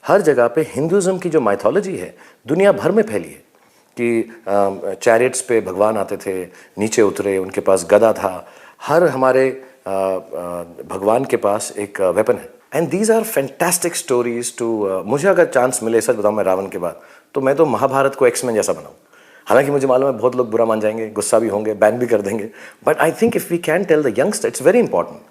हर जगह पे हिंदुज़म की जो माइथोलॉजी है दुनिया भर में फैली है कि चैरिट्स पे भगवान आते थे, नीचे उतरे, उनके पास गदा था। हर हमारे भगवान के पास एक वेपन है। And these are fantastic stories to मुझे अगर चांस मिले, सच बताऊं मैं रावण के बाद, तो मैं तो महाभारत को एक्समैन जैसा बनाऊं। हालांकि मुझे मालूम है बहुत लोग बुरा मान जाएंगे, गुस्सा भी होंगे, बैन भी कर देंगे, but I think if we can tell the youngster, it's very important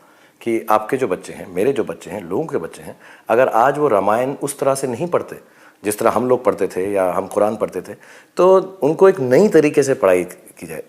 कि आपके जो बच्चे हैं, मेरे जो बच्चे हैं, लोगों के बच्चे हैं, अगर आज वो रामायण उस तरह से नहीं पढ़ते जिस तरह हम लोग पढ़ते थे या हम कुरान पढ़ते थे, तो उनको एक नई तरीके से पढ़ाई की जाए।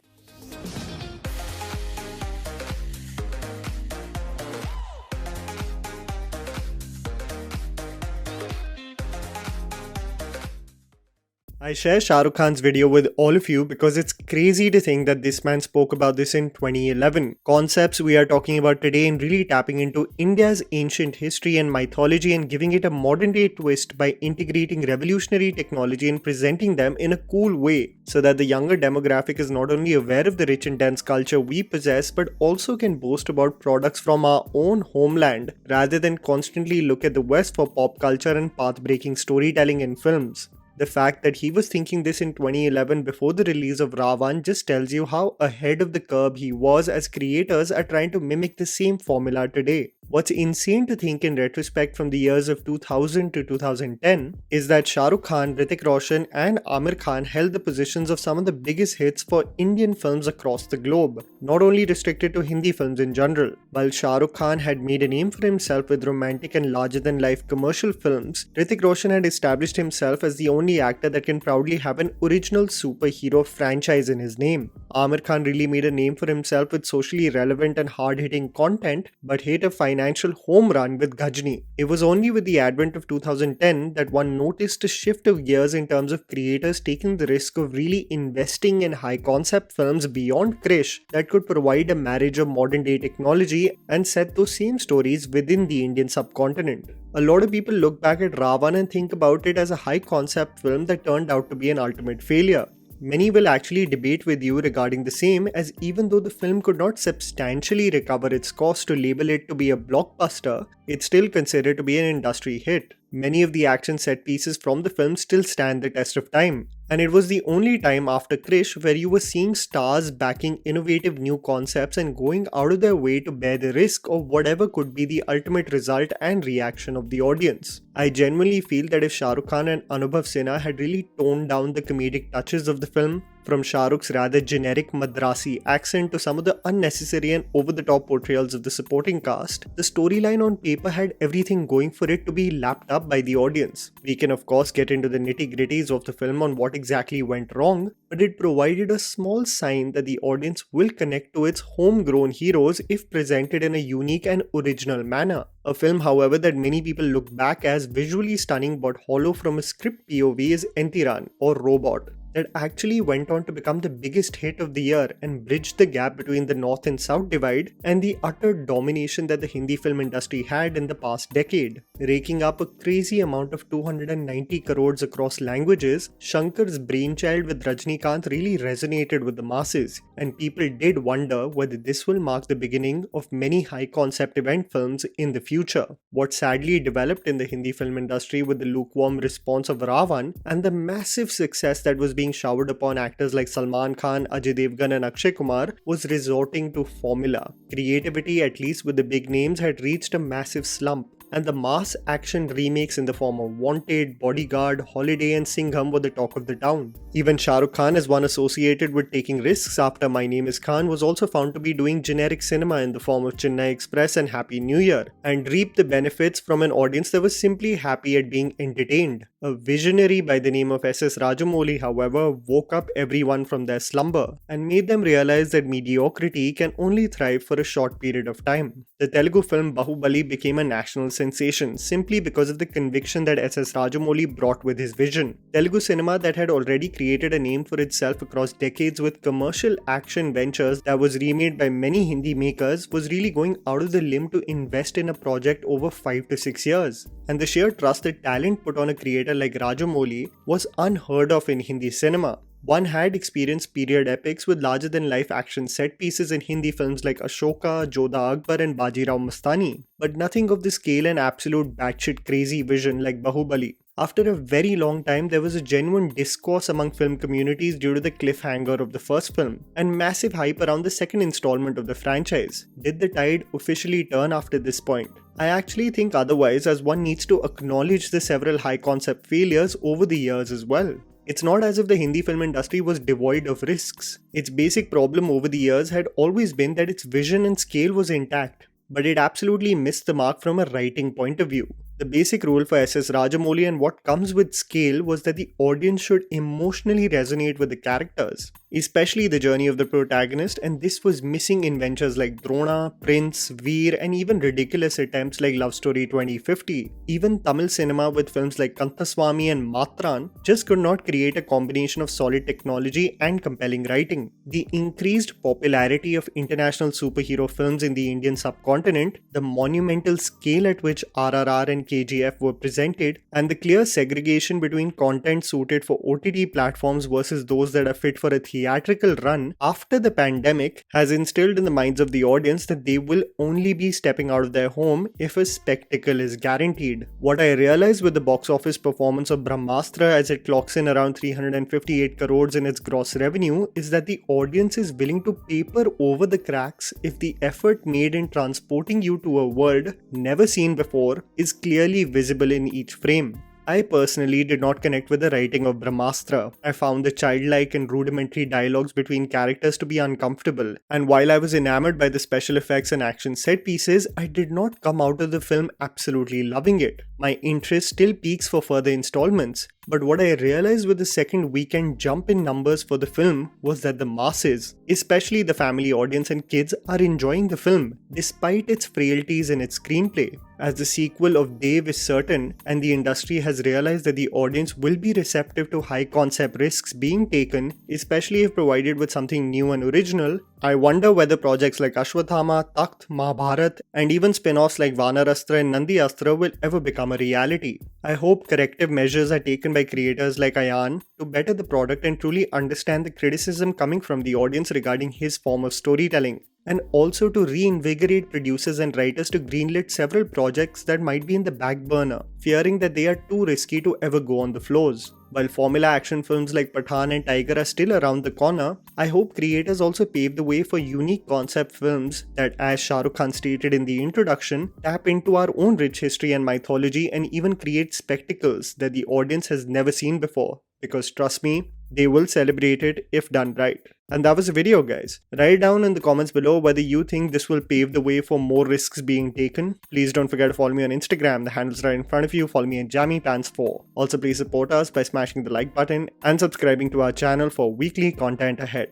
I share Shah Rukh Khan's video with all of you because it's crazy to think that this man spoke about this in 2011. Concepts we are talking about today and really tapping into India's ancient history and mythology and giving it a modern day twist by integrating revolutionary technology and presenting them in a cool way so that the younger demographic is not only aware of the rich and dense culture we possess but also can boast about products from our own homeland rather than constantly look at the West for pop culture and path-breaking storytelling in films. The fact that he was thinking this in 2011 before the release of Ravan just tells you how ahead of the curve he was, as creators are trying to mimic the same formula today. What's insane to think in retrospect from the years of 2000 to 2010 is that Shah Rukh Khan, Hrithik Roshan and Amir Khan held the positions of some of the biggest hits for Indian films across the globe, not only restricted to Hindi films in general. While Shah Rukh Khan had made a name for himself with romantic and larger-than-life commercial films, Hrithik Roshan had established himself as the only actor that can proudly have an original superhero franchise in his name. Amir Khan really made a name for himself with socially relevant and hard-hitting content, but hit a financial home run with Ghajini. It was only with the advent of 2010 that one noticed a shift of gears in terms of creators taking the risk of really investing in high-concept films beyond Krish that could provide a marriage of modern-day technology and set those same stories within the Indian subcontinent. A lot of people look back at Ravan and think about it as a high-concept film that turned out to be an ultimate failure. Many will actually debate with you regarding the same, as even though the film could not substantially recover its cost to label it to be a blockbuster, it's still considered to be an industry hit. Many of the action set pieces from the film still stand the test of time, and it was the only time after Krish where you were seeing stars backing innovative new concepts and going out of their way to bear the risk of whatever could be the ultimate result and reaction of the audience. I genuinely feel that if Shah Rukh Khan and Anubhav Sinha had really toned down the comedic touches of the film, from Shah Rukh's rather generic Madrasi accent to some of the unnecessary and over-the-top portrayals of the supporting cast, the storyline on paper had everything going for it to be lapped up by the audience. We can of course get into the nitty-gritties of the film on what exactly went wrong, but it provided a small sign that the audience will connect to its homegrown heroes if presented in a unique and original manner. A film, however, that many people look back as visually stunning but hollow from a script POV is Entiran or Robot, that actually went on to become the biggest hit of the year and bridged the gap between the North and South divide and the utter domination that the Hindi film industry had in the past decade. Raking up a crazy amount of 290 crores across languages, Shankar's brainchild with Rajnikant really resonated with the masses, and people did wonder whether this will mark the beginning of many high-concept event films in the future. What sadly developed in the Hindi film industry with the lukewarm response of Ravan and the massive success that was being showered upon actors like Salman Khan, Ajay Devgan and Akshay Kumar was resorting to formula. Creativity, at least with the big names, had reached a massive slump, and the mass action remakes in the form of Wanted, Bodyguard, Holiday and Singham were the talk of the town. Even Shah Rukh Khan, as one associated with taking risks after My Name is Khan, was also found to be doing generic cinema in the form of Chennai Express and Happy New Year, and reaped the benefits from an audience that was simply happy at being entertained. A visionary by the name of S.S. Rajamouli, however, woke up everyone from their slumber and made them realize that mediocrity can only thrive for a short period of time. The Telugu film Bahubali became a national sensation simply because of the conviction that S.S. Rajamouli brought with his vision. Telugu cinema, that had already created a name for itself across decades with commercial action ventures that was remade by many Hindi makers, was really going out of the limb to invest in a project over 5 to 6 years. And the sheer trust that talent put on a creator like Rajamouli was unheard of in Hindi cinema. One had experienced period epics with larger-than-life action set pieces in Hindi films like Ashoka, Jodha Akbar and Bajirao Mastani, but nothing of the scale and absolute batshit crazy vision like Bahubali. After a very long time, there was a genuine discourse among film communities due to the cliffhanger of the first film, and massive hype around the second installment of the franchise. Did the tide officially turn after this point? I actually think otherwise, as one needs to acknowledge the several high concept failures over the years as well. It's not as if the Hindi film industry was devoid of risks. Its basic problem over the years had always been that its vision and scale was intact, but it absolutely missed the mark from a writing point of view. The basic rule for S.S. Rajamouli and what comes with scale was that the audience should emotionally resonate with the characters, especially the journey of the protagonist, and this was missing in ventures like Drona, Prince, Veer, and even ridiculous attempts like Love Story 2050. Even Tamil cinema with films like Kanthaswamy and Matran just could not create a combination of solid technology and compelling writing. The increased popularity of international superhero films in the Indian subcontinent, the monumental scale at which RRR and KGF were presented, and the clear segregation between content suited for OTT platforms versus those that are fit for a theatrical run after the pandemic has instilled in the minds of the audience that they will only be stepping out of their home if a spectacle is guaranteed. What I realized with the box office performance of Brahmastra as it clocks in around 358 crores in its gross revenue is that the audience is willing to paper over the cracks if the effort made in transporting you to a world never seen before is clearly visible in each frame. I personally did not connect with the writing of Brahmastra. I found the childlike and rudimentary dialogues between characters to be uncomfortable, and while I was enamored by the special effects and action set pieces, I did not come out of the film absolutely loving it. My interest still peaks for further installments, but what I realized with the second weekend jump in numbers for the film was that the masses, especially the family audience and kids, are enjoying the film, despite its frailties in its screenplay. As the sequel of Dev is certain, and the industry has realized that the audience will be receptive to high concept risks being taken, especially if provided with something new and original, I wonder whether projects like Ashwathama, Takht, Mahabharat, and even spin-offs like Vanarastra and Nandi Astra will ever become a reality. I hope corrective measures are taken by creators like Ayan to better the product and truly understand the criticism coming from the audience regarding his form of storytelling, and also to reinvigorate producers and writers to greenlit several projects that might be in the back burner, fearing that they are too risky to ever go on the floors. While formula action films like Pathan and Tiger are still around the corner, I hope creators also pave the way for unique concept films that, as Shah Rukh Khan stated in the introduction, tap into our own rich history and mythology and even create spectacles that the audience has never seen before. Because trust me, they will celebrate it if done right. And that was the video, guys. Write down in the comments below whether you think this will pave the way for more risks being taken. Please don't forget to follow me on Instagram. The handle's right in front of you. Follow me at JammyPants4. Also, please support us by smashing the like button and subscribing to our channel for weekly content ahead.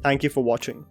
Thank you for watching.